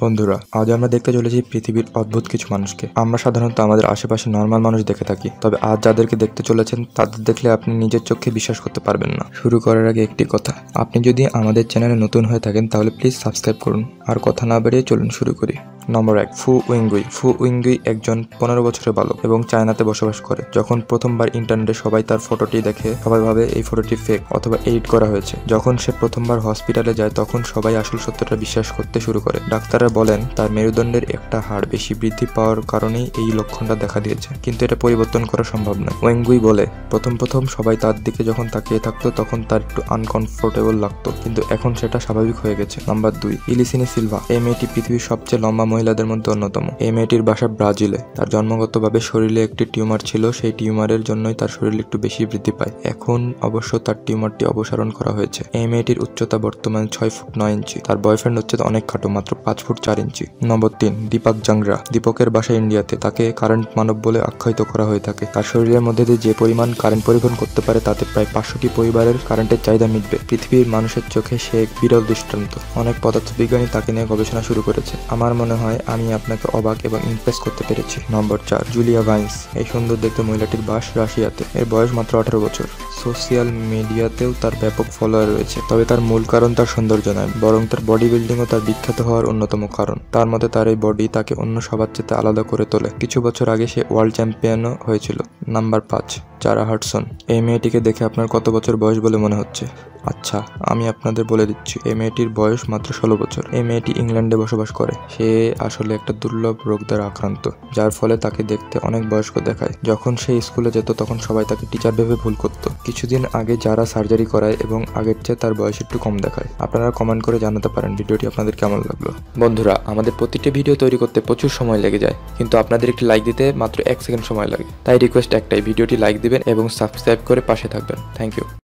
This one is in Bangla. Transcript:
বন্ধুরা, আজ আমরা দেখতে চলেছি পৃথিবীর অদ্ভুত কিছু মানুষকে। আমরা সাধারণত আমাদের আশেপাশে নর্মাল মানুষ দেখে থাকি, তবে আজ যাদেরকে দেখতে চলেছেন তাদের দেখলে আপনি নিজের চোখে বিশ্বাস করতে পারবেন না। শুরু করার আগে একটি কথা, আপনি যদি আমাদের চ্যানেলে নতুন হয়ে থাকেন তাহলে প্লিজ সাবস্ক্রাইব করুন। আর কথা না বাড়িয়ে চলুন শুরু করি। নম্বর 1, ফু উইংগুই। ফু উইংগুই একজন 15 বছরের বালক এবং চায়নাতে বসবাস করে। যখন প্রথমবার ইন্টারনেটে সবাই তার ফটোটি দেখে, সবাই ভাবে এই ফটোটি ফেক অথবা এডিট করা হয়েছে। যখন সে প্রথমবার হসপিটালে যায় তখন সবাই আসল সত্যটা বিশ্বাস করতে শুরু করে। ডাক্তাররা বলেন তার মেরুদণ্ডের একটা হাড় বেশি বৃদ্ধি পাওয়ার কারণেই এই লক্ষণটা দেখা দিয়েছে, কিন্তু এটা পরিবর্তন করা সম্ভব নয়। ওয়েঙ্গুই বলে, প্রথম সবাই তার দিকে যখন তাকিয়ে থাকতো তখন তার একটু আনকমফোর্টেবল লাগতো, কিন্তু এখন সেটা স্বাভাবিক হয়ে গেছে। নাম্বার 2, ইলিসিনি সিলভা। এই মেয়েটি পৃথিবীর সবচেয়ে লম্বা মহিলাদের মধ্যে অন্যতম। এই মেয়েটির বাসা ব্রাজিলে। তার জন্মগতভাবে শরীরে একটি টিউমার ছিল, সেই টিউমারের জন্যই তার শরীর একটু বেশি বৃদ্ধি পায়। এখন অবশ্য তার টিউমারটি অপসারণ করা হয়েছে। এই মেয়েটির উচ্চতা বর্তমানে 6 ফুট 9 ইঞ্চি। তার বয়ফ্রেন্ড হচ্ছে অনেক খাটো, মাত্র 5 ফুট 4 ইঞ্চি। নম্বর 3, দীপক জাংরা। দীপকের বাসা ইন্ডিয়াতে। তাকে কারেন্ট মানব বলে আখ্যায়িত করা হয়ে থাকে। তার শরীরের মধ্যে দিয়ে যে পরিমাণ কারেন্ট পরিবহন করতে পারে তাতে প্রায় 500টি পরিবারের কারেন্টের চাহিদা মিটবে। পৃথিবীর মানুষের চোখে সে এক বিরল দৃষ্টান্ত। অনেক পদার্থবিজ্ঞানী তাকে নিয়ে গবেষণা শুরু করেছে। আমার মনে হয় আমি আপনাকে অবাক এবং ইমপ্রেস করতে পেরেছি। নম্বর 4, জুলিয়া ভাইন্স। এই সুন্দর দেখতে মহিলাটির বাস রাশিয়াতে। এর বয়স মাত্র 18 বছর। সোশ্যাল মিডিয়াতেও তার ব্যাপক ফলোয়ার রয়েছে, তবে তার মূল কারণ তার সৌন্দর্য নয়, বরং তার বডি বিল্ডিংও তার বিখ্যাত হওয়ার অন্যতম কারণ। তার মতে তার এই বডি তাকে অন্য সবার চেয়ে আলাদা করে তোলে। কিছু বছর আগে সে ওয়ার্ল্ড চ্যাম্পিয়নও হয়েছিল। নাম্বার 5, জারা হাডসন। এই মেয়েটিকে দেখে আপনার কত বছর বয়স বলে মনে হচ্ছে? আচ্ছা, আমি আপনাদের বলে দিচ্ছি, এই মেয়েটির বয়স মাত্র 16 বছর। এই মেয়েটি ইংল্যান্ডে বসবাস করে। সে আসলে একটা দুর্লভ রোগ দ্বারা আক্রান্ত, যার ফলে তাকে দেখতে অনেক বয়স্ক দেখায়। যখন সে স্কুলে যেত তখন সবাই তাকে টিচার ভেবে ভুল করত। কিছুদিন আগে যারা সার্জারি করায় এবং আগের চেয়ে তার বয়স একটু কম দেখায়। আপনারা কমেন্ট করে জানাতে পারেন ভিডিওটি আপনাদের কেমন লাগলো। বন্ধুরা, আমাদের প্রতিটি ভিডিও তৈরি করতে প্রচুর সময় লেগে যায়, কিন্তু আপনাদের একটি লাইক দিতে মাত্র 1 সেকেন্ড সময় লাগে। তাই রিকোয়েস্ট একটাই, ভিডিওটি লাইক দিবেন এবং সাবস্ক্রাইব করে পাশে থাকবেন। Thank you.